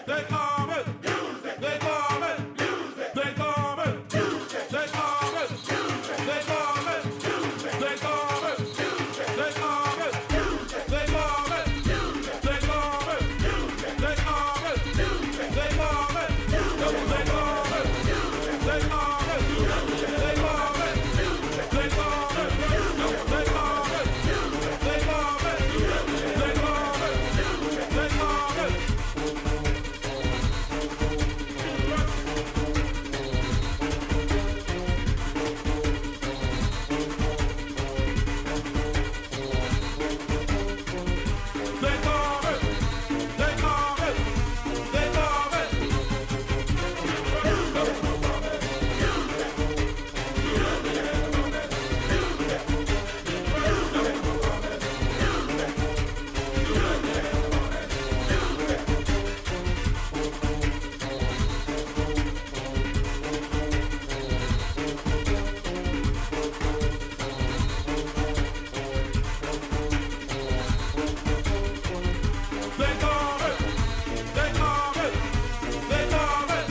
They call it music. They call it music. They call it music. They call it music. They call it music. They call it music. They call it music. They call it music. They call it music. They call it music. They call it music. They call it music. They call it music. They call it music. They call it music. They call it music. They call it music. They call it music. They call it music. They call it.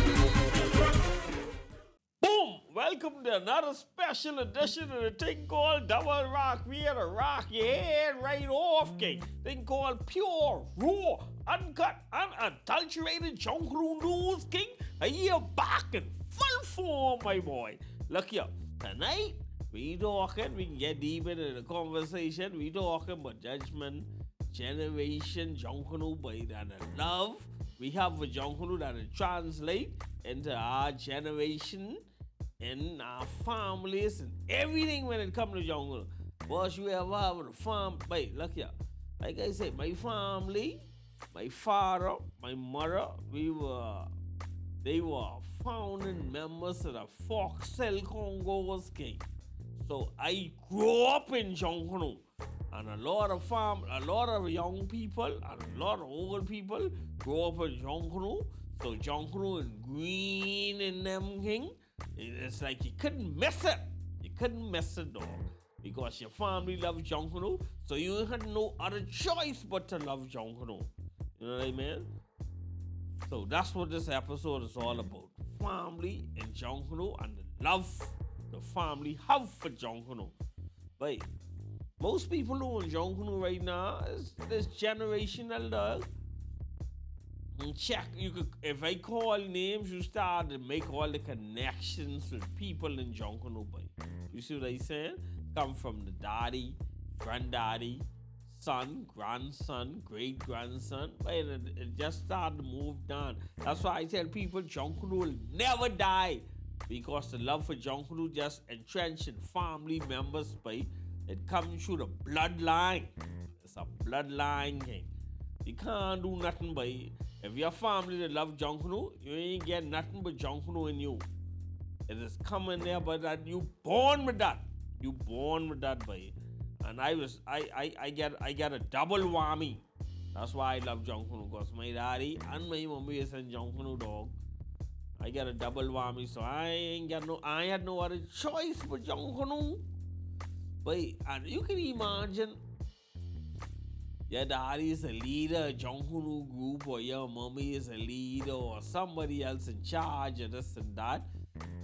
Welcome to another special edition of the thing called Double Rock. We had to rock your head right off, King. Thing called pure, raw, uncut, unadulterated Junkanoo news, King. A year back in full form, my boy. Look here, tonight we talking, we can get deep into the conversation. We talking about Judgment Generation Junkanoo, boy, and the love we have for Junkanoo that it translate into our generation in our families and everything when it comes to Junkanoo. Boss, you ever have a farm? Wait, look here. Like I said, my family, my father, my mother, they were founding members of the Foxtel Congos, King. So I grew up in Junkanoo. And a lot of young people and a lot of old people grew up in Junkanoo. So Junkanoo and green in them, King. It's like you couldn't miss it. You couldn't miss it, dog. Because your family loves Junkanoo, so you had no other choice but to love Junkanoo. You know what I mean? So that's what this episode is all about. Family and Junkanoo and the love the family have for Junkanoo. But most people who in Junkanoo right now is this generational, dog. And check, you could, if I call names, you start to make all the connections with people in Junkanoo, boy. You see what I'm saying? Come from the daddy, granddaddy, son, grandson, great-grandson, but it just started to move down. That's why I tell people Junkanoo will never die, because the love for Junkanoo just entrenched in family members, boy. It comes through the bloodline. It's a bloodline game. You can't do nothing, boy. If your family that love Junkanoo, you ain't get nothing but Junkanoo in you. It is coming there, but that you born with that. You born with that, boy. And I get a double whammy. That's why I love Junkanoo, because my daddy and my mommy is in Junkanoo, dog. I get a double whammy, so I had no other choice but Junkanoo. But and you can imagine your daddy is a leader, a Junkanoo group, or your mommy is a leader, or somebody else in charge of this and that.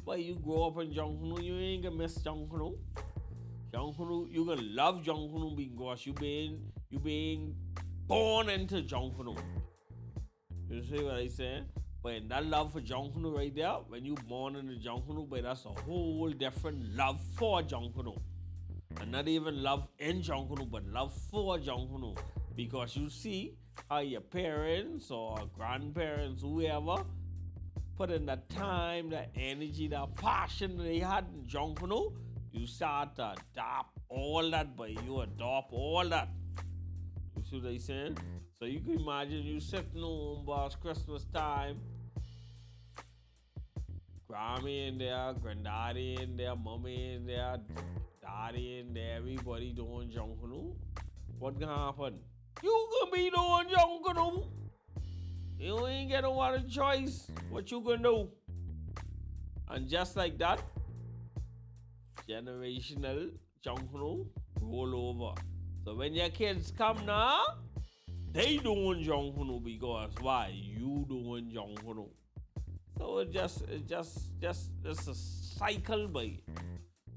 But you grow up in Junkanoo, you ain't gonna miss Junkanoo. Junkanoo, you gonna love Junkanoo because you being born into Junkanoo. You see what I say? But that love for Junkanoo right there, when you born into Junkanoo, but that's a whole different love for Junkanoo. And not even love in Junkanoo, but love for Junkanoo. Because you see how your parents or grandparents, whoever, put in that time, that energy, that passion they had in Junkanoo, you start to adopt all that, but you adopt all that. You see what I'm saying? So you can imagine you sitting home, boss, Christmas time, Grammy in there, granddaddy in there, mommy in there, daddy in there, everybody doing Junkanoo. What gonna happen? You gonna be doing Junkanoo. You ain't get no other choice. What you gonna do? And just like that, generational Junkanoo roll over. So when your kids come now, They doing Junkanoo because why? You doing Junkanoo. So it's a cycle, boy.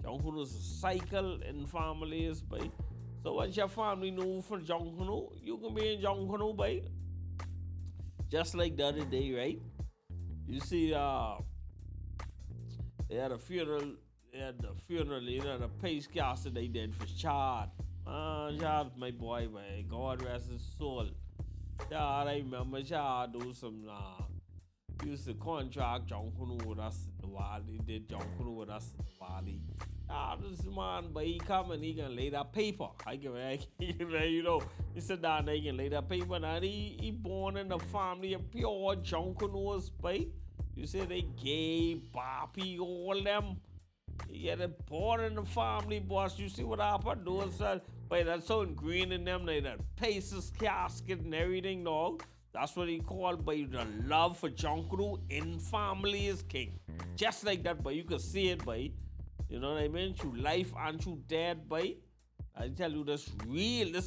Junkanoo is a cycle in families, boy. So once your family know for Junkanoo, you can be in Junkanoo, boy. Just like the other day, right? You see, they had a funeral. They had the funeral, the pace cast that they did for Chad. Chad, my boy, man. God rest his soul. Chad, I remember Chad do some, used to contract John Kunu with us in the Wadi. He did John Kunu with us in the Wadi. This man, but he come and he can lay that paper. I can, you know, he said that he can lay that paper. And he born in a family of pure John Kunu's, but you say they gay, boppy, all them. Yeah, they born in the family, boss. You see what happened? Those but that's so ingrained in them, like that paces, casket, and everything, dog. That's what he called by the love for Junkru in family is king. Just like that, but you can see it, by you know what I mean? Through life and through death, by I tell you this is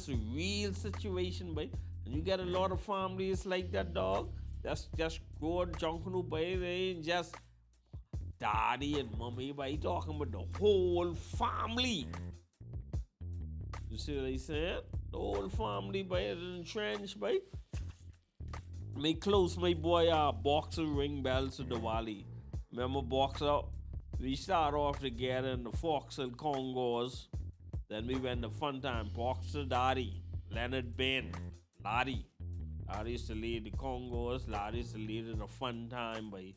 a real situation, by and you get a lot of families like that, dog. That's just growing Junkru, by they ain't just daddy and mommy, but he talking about the whole family. You see what I said? The whole family, by it entrenched, by. Me close, my boy, Boxer ring bells to the Wally. Remember Boxer? We start off together in the Foxel Congos. Then we went to fun time. Boxer Daddy, Leonard Ben, Laddie. Laddie used to lead the Congos. Laddie used to lead in the fun time, by.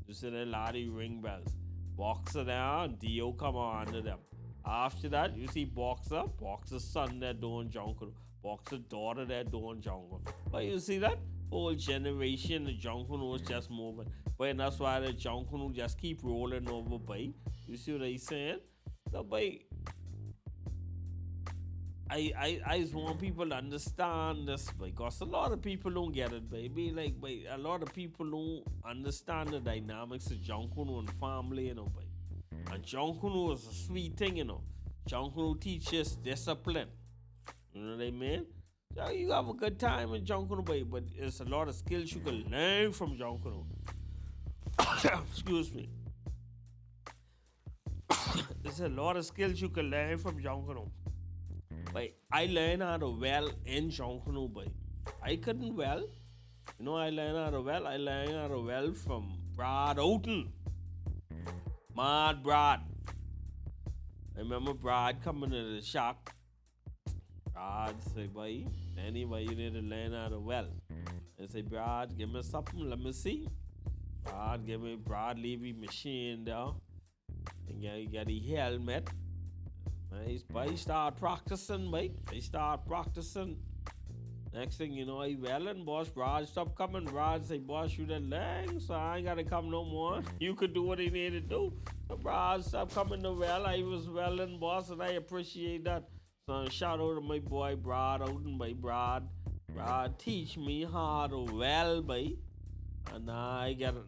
You see the Laddie ring bells. Boxer there, and Dio come on under them. After that, you see Boxer's son there doing jungle. Boxer's daughter there doing jungle. But you see that? Whole generation of jungle was just moving. But that's why the jungle just keep rolling over, by. You see what I'm saying? So, by I just want people to understand this, because a lot of people don't get it, baby. Like, a lot of people don't understand the dynamics of Junkunu and family, you know, baby. And Junkunu is a sweet thing, you know. Junkunu teaches discipline. You know what I mean? So you have a good time in Junkunu, baby, but there's a lot of skills you can learn from Junkunu. Excuse me. There's a lot of skills you can learn from Junkunu. But I learned how to well in Junkunu, boy. I couldn't well. You know, I learned how to well. I learned how to well from Brad Outen. Mad Brad. I remember Brad coming to the shop. Brad say, boy, anyway, you need to learn how to well. I say, Brad, give me something, let me see. Brad leave his machine there. And he got his helmet. He start practicing, mate. He start practicing. Next thing you know, he welling, boss. Brad stop coming. Brad say, boss, you done learn, so I ain't gotta come no more. You could do what he needed to do. So Brad stop coming to well. I was welling, boss, and I appreciate that. So shout out to my boy Brad Outen, by Brad. Brad teach me how to well, by. And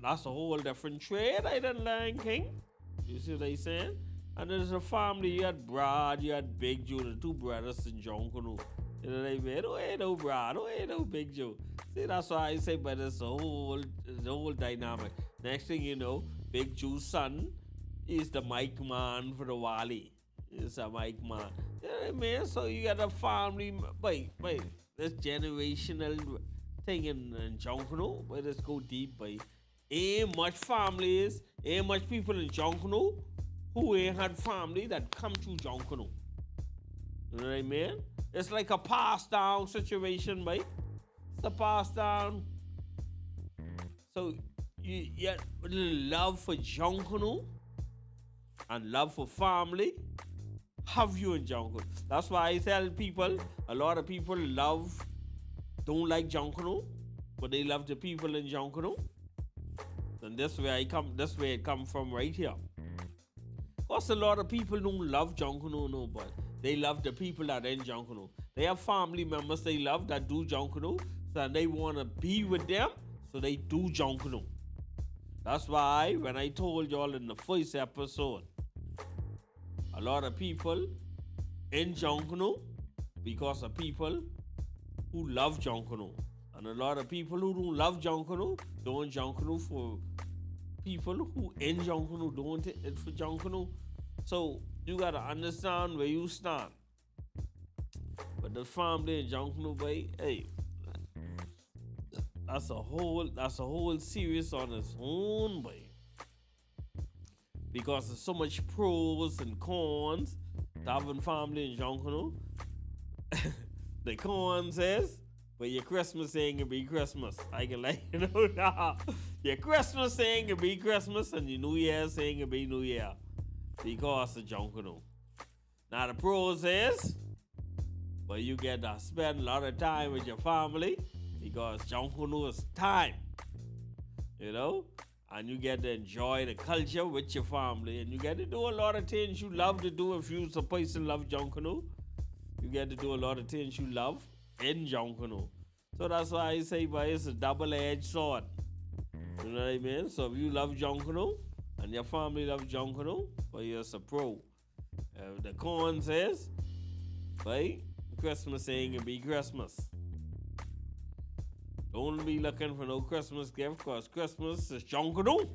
that's a whole different trade I done learn, King. You see what I saying? And there's a family, you had Brad, you had Big Joe, the two brothers in Junkunu. You know what I mean? Oh, ain't no Brad, oh, ain't no Big Joe. See, that's why I say, but it's the whole dynamic. Next thing you know, Big Joe's son is the mic man for the Wali. He's a mic man. You know what I mean? So you got a family, wait, this generational thing in Junkunu, but let's go deep, boy. Ain't much families, ain't much people in Junkunu who ain't had family that come through Junkunu. You know what I mean? It's like a passed down situation, mate. It's a passed down. So you get love for Junkunu and love for family. Have you in Junkunu? That's why I tell people, a lot of people don't like Junkunu, but they love the people in Junkunu. And this way it come from right here. Because a lot of people don't love Junkunu, no, but they love the people that are in Junkunu. They have family members they love that do Junkunu, so they want to be with them, so they do Junkunu. That's why when I told y'all in the first episode, a lot of people in Junkunu, because of people who love Junkanoo. And a lot of people who don't love Junkanoo don't Junkanoo for people who in Junkanoo don't it for Junkanoo. So you gotta understand where you stand. But the family in Junkanoo, boy, hey, that's a whole series on its own, boy. Because there's so much pros and cons to having family in Junkanoo. The cons is, but your Christmas ain't gonna be Christmas. I can let you know now. Your Christmas ain't gonna be Christmas, and your New Year's ain't gonna be New Year because of Junkanoo. Now the pros is, but you get to spend a lot of time with your family because Junkanoo is time, you know, and you get to enjoy the culture with your family, and you get to do a lot of things you love to do. If you're a person love Junkanoo, you get to do a lot of things you love in Junkanoo. So that's why I say, but it's a double-edged sword. You know what I mean? So if you love Junkanoo and your family love Junkanoo, well, you're a pro. The cons is, right? Christmas ain't gonna be Christmas. Don't be looking for no Christmas gift because Christmas is Junkanoo.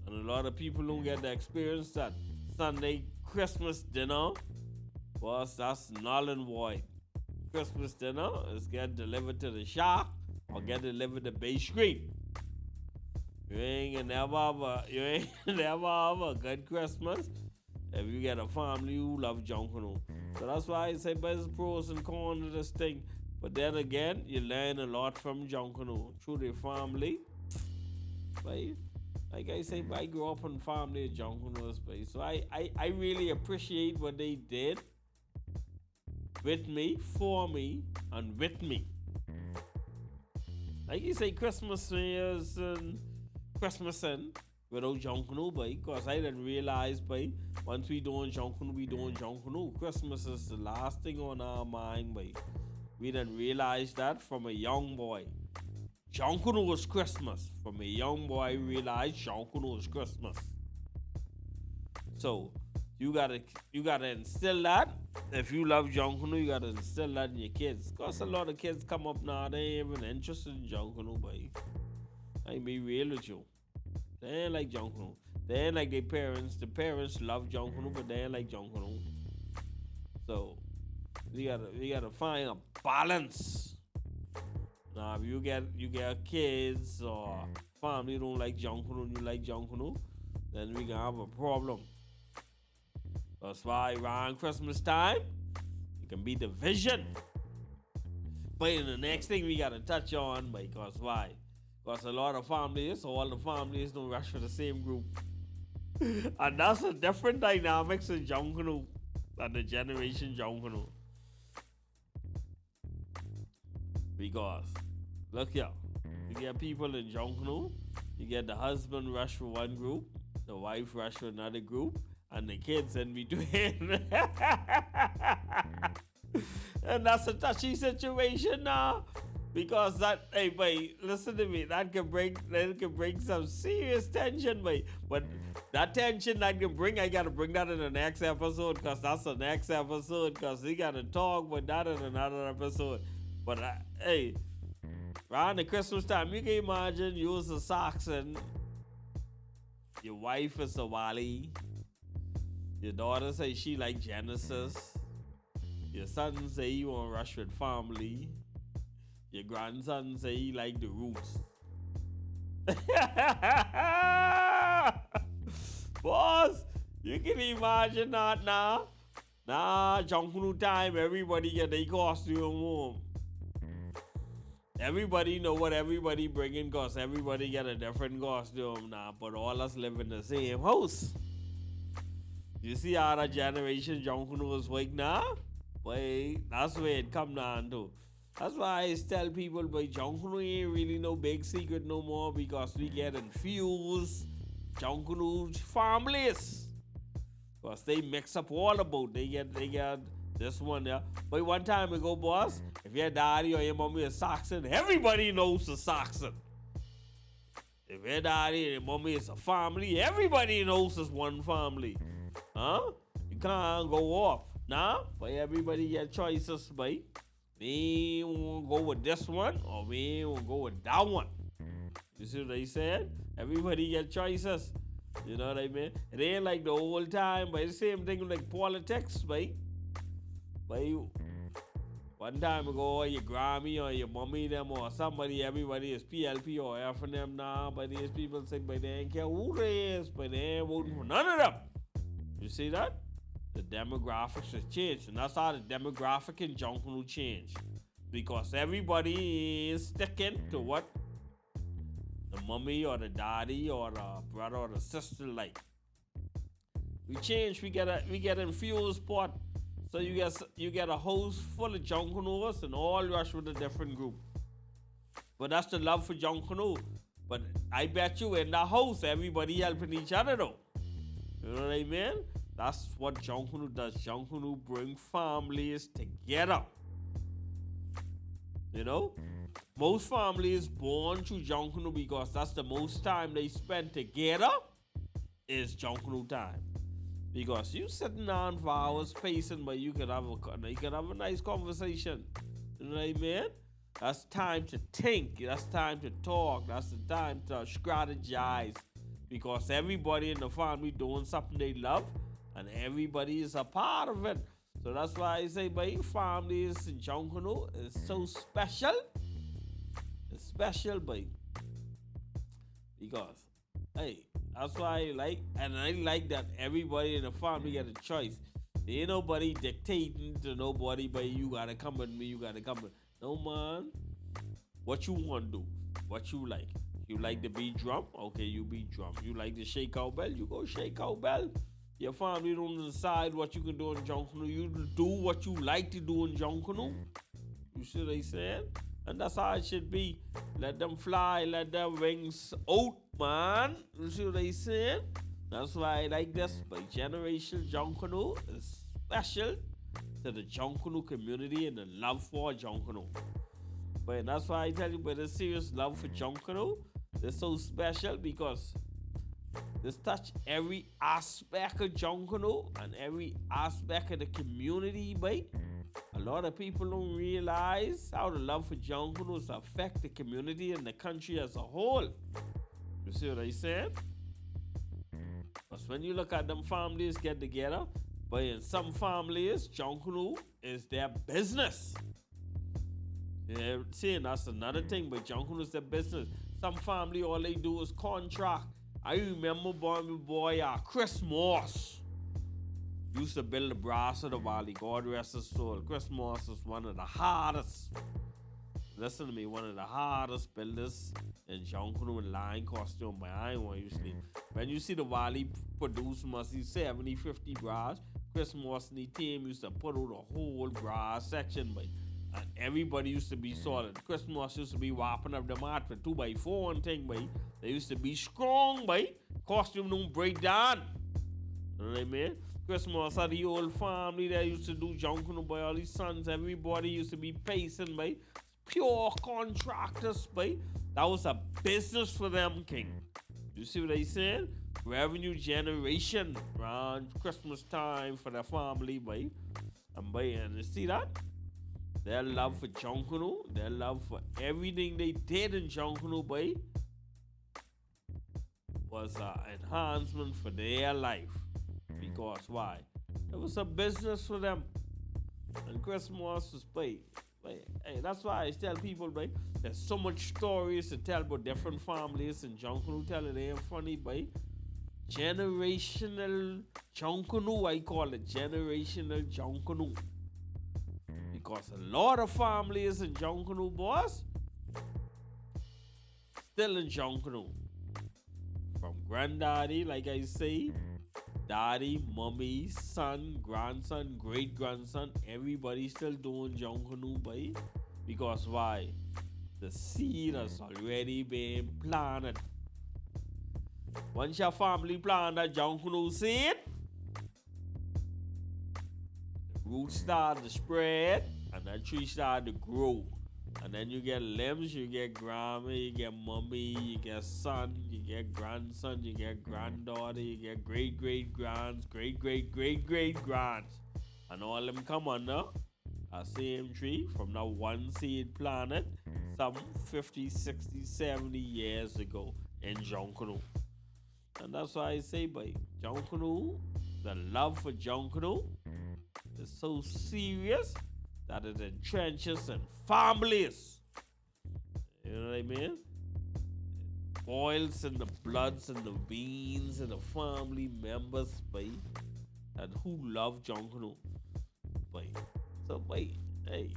And a lot of people don't get to experience that Sunday Christmas dinner. Well, that's null and void. Christmas dinner is get delivered to the shop or get delivered to Bay Street. You ain't never have a good Christmas if you get a family who love Junkanoo. So that's why I say there's pros and cons to this thing. But then again, you learn a lot from Junkanoo through the family. Right? Like I say, I grew up in family of Junkanoos, so I really appreciate what they did with me, for me, and with me. Like you say, Christmas is Christmas and without Junkanoo, because I didn't realize, once we doing Junkanoo, we doing Junkanoo. Christmas is the last thing on our mind, We didn't realize that from a young boy. Junkanoo was Christmas. From a young boy, I realized Junkanoo was Christmas. So you gotta instill that. If you love Junkanoo, you gotta instill that in your kids. Cause a lot of kids come up now, they ain't even interested in Junkanoo, I be real with you. They ain't like Junkanoo. They ain't like their parents. The parents love Junkanoo, but they ain't like Junkanoo. So you gotta find a balance. Now, if you get kids or family don't like Junkanoo and you like Junkanoo, then we gonna have a problem. That's why around Christmas time, it can be division. But the next thing we gotta touch on, because why? Because a lot of families, all the families don't rush for the same group. And that's a different dynamics in Junkanoo and the generation Junkanoo. Because, look here, you get people in Junkanoo, you get the husband rush for one group, the wife rush for another group, and the kids in between. And that's a touchy situation now. Because that, hey, listen to me, that can bring some serious tension, But that tension that can bring, I gotta bring that in the next episode, because that's the next episode, because we gotta talk about that in another episode. But hey, around the Christmas time, you can imagine you was a Saxon, your wife is a Wally, your daughter say she like Genesis, your son say you want to rush with family, your grandson say he like the Roots. Boss, you can imagine that now. Nah, Junkanoo time, everybody get their costume home. Everybody know what everybody bringing, cause everybody get a different costume now, but all us live in the same house. You see how that generation Junkanoo is like now? That's where it come down to. That's why I tell people, Junkanoo ain't really no big secret no more, because we get infused Junkanoo families. Cause they mix up all about. They get this one there. But one time ago, boss, if your daddy or your mommy is Saxon, everybody knows a Saxon. If your daddy and your mommy is a family, everybody knows it's one family. Huh? You can't go off. Nah? But everybody get choices, We ain't want to go with this one or we ain't want to go with that one. You see what I said? Everybody get choices. You know what I mean? It ain't like the old time, but it's the same thing like politics, right? But one time ago, your Grammy or your mommy them or somebody, everybody is PLP or F and them now. But these people say, but they ain't care who they is, but they ain't voting for none of them. You see that? The demographics have changed, and that's how the demographic in Junkanoo changed. Because everybody is sticking to what the mommy or the daddy or the brother or the sister like. We change, we get infused pot. So you get a house full of Junkanoos and all rush with a different group. But that's the love for Junkanoo. But I bet you in that house everybody helping each other though. You know what I mean? That's what Junkanoo does. Junkanoo bring families together. You know? Most families born through Junkanoo because that's the most time they spend together is Junkanoo time. Because you sitting down for hours pacing, but you can have a nice conversation. You know what I mean? That's time to think. That's time to talk. That's the time to strategize. Because everybody in the family doing something they love, and everybody is a part of it. So that's why I say my families in Junkanoo is so special. It's special, boy. Because, hey, that's why I like, and I like that everybody in the family get a choice. There ain't nobody dictating to nobody, but you gotta come with me, you gotta come with. No, man. What you want to do? What you like? You like to beat drum? Okay, you beat drum. You like to shake cowbell? You go shake cowbell. Your family don't decide what you can do in Junkanoo. You do what you like to do in Junkanoo. You see what I said? And that's how it should be. Let them fly, let their wings out, man. You see what I said? That's why I like this. By Generational Junkanoo is special to the Junkanoo community and the love for Junkanoo. But that's why I tell you, but the serious love for Junkanoo is so special because this touch every aspect of Junkanoo and every aspect of the community, mate. A lot of people don't realize how the love for Junkanoos affect the community and the country as a whole. You see what I said? Because when you look at them families get together, but in some families, Junkanoo is their business. Yeah, see, that's another thing, but Junkanoo is their business. Some family, all they do is contract. I remember boy, Chris Moss used to build the brass of the valley. God rest his soul. Chris Moss is one of the hardest. Listen to me, one of the hardest builders in Junkanoo and line costume. But I ain't want you to sleep. When you see the valley produce must see 70, 50 brass, Chris Moss and the team used to put out a whole brass section, but and everybody used to be solid. Chris Moss used to be whopping up the mat for 2x4 and thing, but they used to be strong, but costume don't break down. You know what I mean? Chris Moss had the old family that used to do Junkanoo, by all his sons, everybody used to be pacing, by pure contractors, by that was a business for them, king. You see what I said? Revenue generation around Christmas time for the family, by and you see that? Their love for Junkanoo, their love for everything they did in Junkanoo, boy, was an enhancement for their life. Because why? It was a business for them. And Chris Moss was paid. Hey, that's why I tell people, boy, there's so much stories to tell about different families in Junkanoo. Tell it ain't funny, boy. Generational Junkanoo, I call it generational Junkanoo. Because a lot of families in Junkanoo, boss, still in Junkanoo. From granddaddy, like I say, daddy, mommy, son, grandson, great-grandson, everybody still doing Junkanoo, boy. Because why? The seed has already been planted. Once your family plant that Junkanoo seed, the roots start to spread, and that tree start to grow. And then you get limbs, you get grandma, you get mommy, you get son, you get grandson, you get granddaughter, you get great-great-grands, great-great-great-great-grands. And all them come under A same tree from that one seed planet some 50, 60, 70 years ago in Junkanoo. And that's why I say, by Junkanoo, the love for Junkanoo is so serious that it entrenches in families. You know what I mean? It boils in the bloods and the veins of the family members, by and who love Junkanoo. By so, by hey,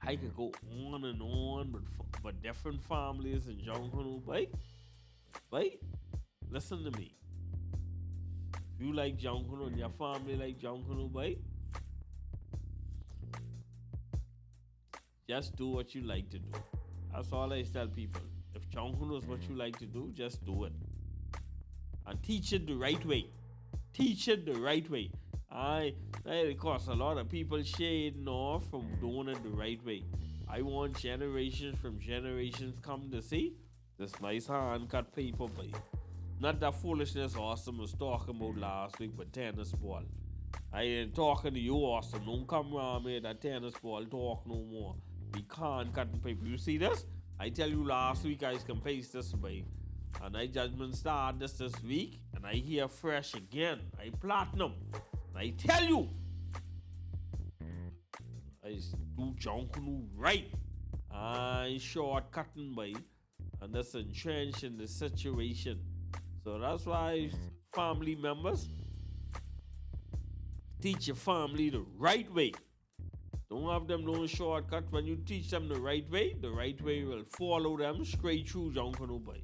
I could go on and on, but different families in Junkanoo, by listen to me. If you like Junkanoo and your family like Junkanoo, by just do what you like to do. That's all I tell people. If Junkanoo is what you like to do, just do it. And teach it the right way. Teach it the right way. Of course, a lot of people shading off from doing it the right way. I want generations from generations come to see this nice hand cut paper, by not that foolishness Awesome was talking about last week, but tennis ball. I ain't talking to you, Awesome. Don't come around me that tennis ball talk no more. We can't cut and paper. You see this? I tell you last week I can paste this by. And I judgment start this week. And I hear fresh again. I platinum. And I tell you. I do Junkanoo right. I short cutting by. And that's entrenched in the situation. So that's why family members, teach your family the right way. Don't have them no shortcut. When you teach them the right way will follow them straight through Junkanoo, by.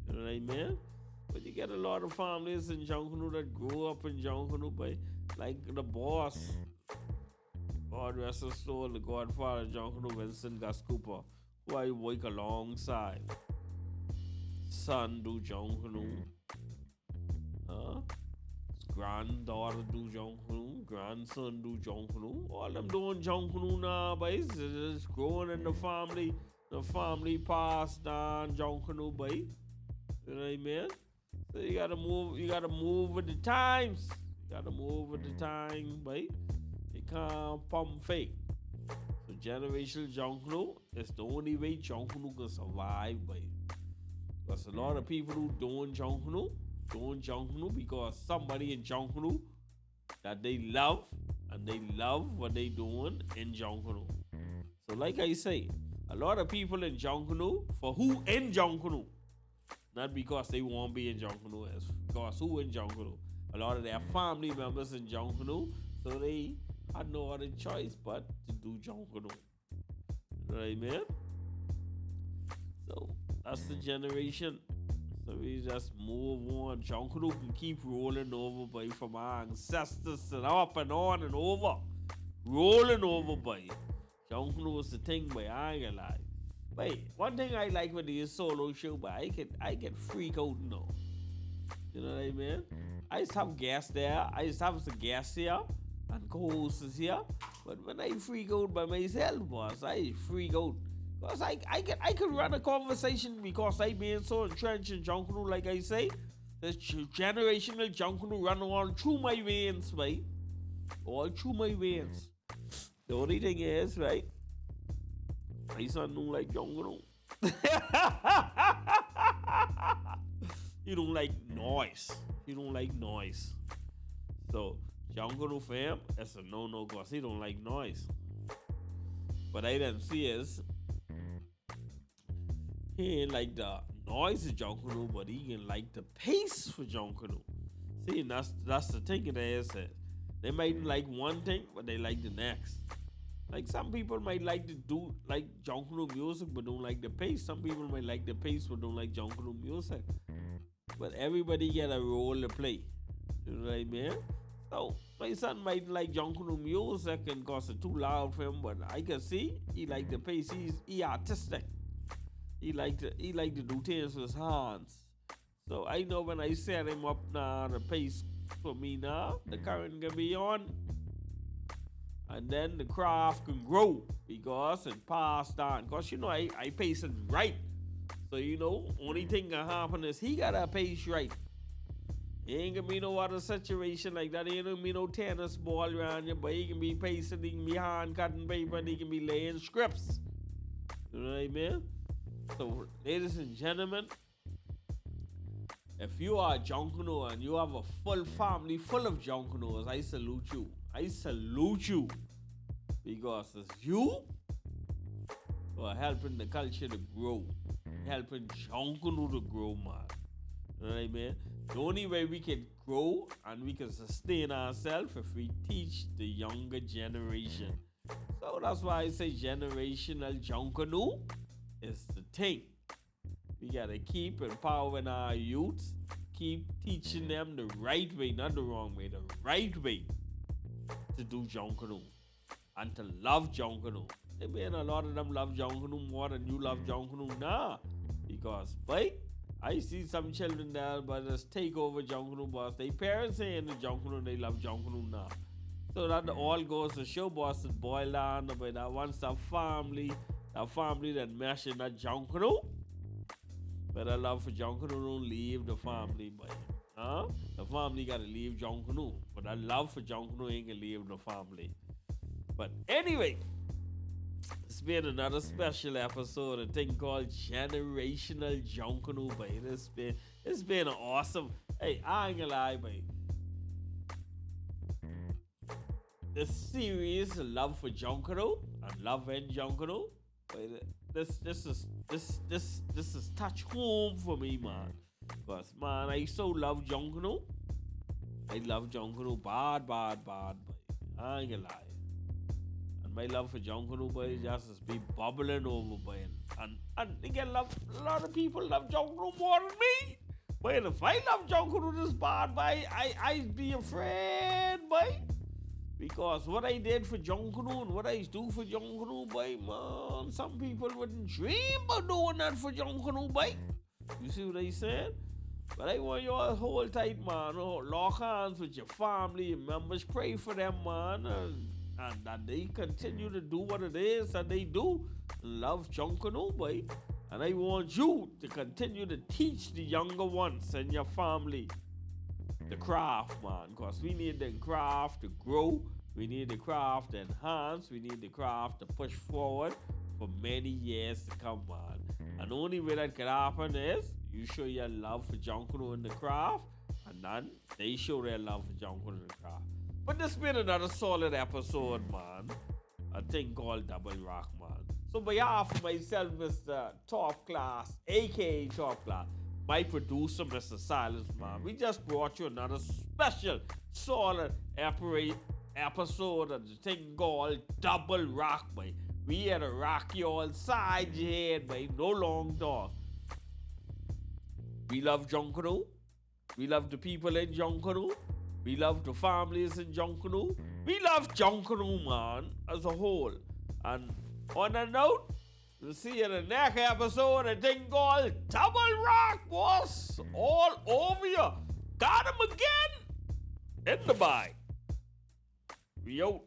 You know what I mean? But you get a lot of families in Junkanoo that grew up in Junkanoo, by, like the boss, God rest his soul, the godfather of Junkanoo, Vincent Gus Cooper, who I work alongside. Son do Junkanoo. Granddaughter do Junkanoo. Grandson do Junkanoo. All them doing Junkanoo now, but it's just growing in the family. The family passed down Junkanoo, by. You know what I mean? So you gotta move with the times. You gotta move with the time, by. You can't pump fake. So generational Junkanoo is the only way Junkanoo can survive, by. Because a lot of people who doing Junkanoo because somebody in Junkanoo that they love, and they love what they doing in Junkanoo. So like I say, a lot of people in Junkanoo, for who in Junkanoo, not because they won't be in Junkanoo, it's because who in Junkanoo. A lot of their family members in Junkanoo, so they had no other choice but to do Junkanoo. You know what I mean? So that's the generation. So we just move on. Junkanoo can keep rolling over, by, from our ancestors and up and on and over. Rolling over, by. Junkanoo is the thing, by. I ain't gonna lie. But one thing I like with this solo show, but I can freak out now. You know what I mean? I used to have guests there. I used to have some guests here and co-hosts here. But when I freak out by myself, boss, I freak out. Because I can run a conversation because I being so entrenched in Junkanoo, like I say. This generational Junkanoo run all through my veins, right? All through my veins. The only thing is, right? My son don't like Junkanoo. He don't like noise. He don't like noise. So Junkanoo for him, that's a no-no because he don't like noise. But I didn't see is he ain't like the noise of Junkanoo, but he can like the pace for Junkanoo. See, and that's the thing that is says. They might like one thing, but they like the next. Like some people might like to do like Junkanoo music, but don't like the pace. Some people might like the pace, but don't like Junkanoo music. But everybody get a role to play. You know what I mean? So my son might like Junkanoo music and cause it too loud for him, but I can see he like the pace. He artistic. He like to do things with his hands. So I know when I set him up now, the pace for me now, the current can be on. And then the craft can grow because it passed on. Because, you know, I pace it right. So, you know, only thing can happen is he got to pace right. Ain't gonna be no other situation like that. Ain't gonna be no tennis ball around you, but he can be pacing, he can be hand cutting paper, and he can be laying scripts. You know what I mean? So, ladies and gentlemen, if you are a Junkanoo and you have a full family full of Junkanoos, I salute you. I salute you. Because it's you who are helping the culture to grow. Helping Junkanoo to grow, man. You know what I mean? The only way we can grow and we can sustain ourselves if we teach the younger generation. So that's why I say generational Junkanoo is the thing. We gotta keep empowering our youths, keep teaching them the right way, not the wrong way, the right way to do Junkanoo and to love Junkanoo. I mean, a lot of them love Junkanoo more than you love Junkanoo. Nah, because, boy, I see some children there, but just take over Junkanoo, boss. Their parents ain't the Junkanoo, they love Junkanoo now. So that all goes to show, boss, that boil down about that once that family that mesh in that Junkanoo. But that love for Junkanoo don't leave the family, boy. Huh? The family gotta leave Junkanoo. But that love for Junkanoo ain't gonna leave the family. But anyway, it's been another special episode, a thing called Generational Junkanoo, boy. It's been awesome. Hey, I ain't gonna lie, boy. The series Love for Junkanoo and Love and Junkanoo, this is touch home for me, man. Because, man, I so love Junkanoo. I love Junkanoo bad, boy. I ain't gonna lie. And my love for Junkanoo, boy, just be bubbling over, boy. And again, a lot of people love Junkanoo more than me. But if I love Junkanoo this bad, boy, I'd be afraid, boy. Because what I did for Junkanoo and what I do for Junkanoo, boy, man, some people wouldn't dream of doing that for Junkanoo, boy. You see what I said? But I want you all hold tight, man. Lock hands with your family, your members. Pray for them, man. And that they continue to do what it is that they do. Love Junkanoo, boy. And I want you to continue to teach the younger ones in your family the craft, man. Because we need the craft to grow. We need the craft to enhance. We need the craft to push forward for many years to come, man. And the only way that can happen is you show your love for Junkanoo in the craft, and then they show their love for Junkanoo in the craft. But this been another solid episode, man. A thing called Double Rock, man. So on behalf of myself, Mr. Top Class, aka Top Class, my producer, Mr. Silence, man, we just brought you another special, solid episode of the thing called Double Rock, boy. We here to rock you all side your head, boy. No long talk. We love Junkanoo. We love the people in Junkanoo. We love the families in Junkanoo. We love Junkanoo, man, as a whole. And on that note, we'll see you in the next episode of a thing called Double Rock, boss. All over you. Got him again. In the bite. We out.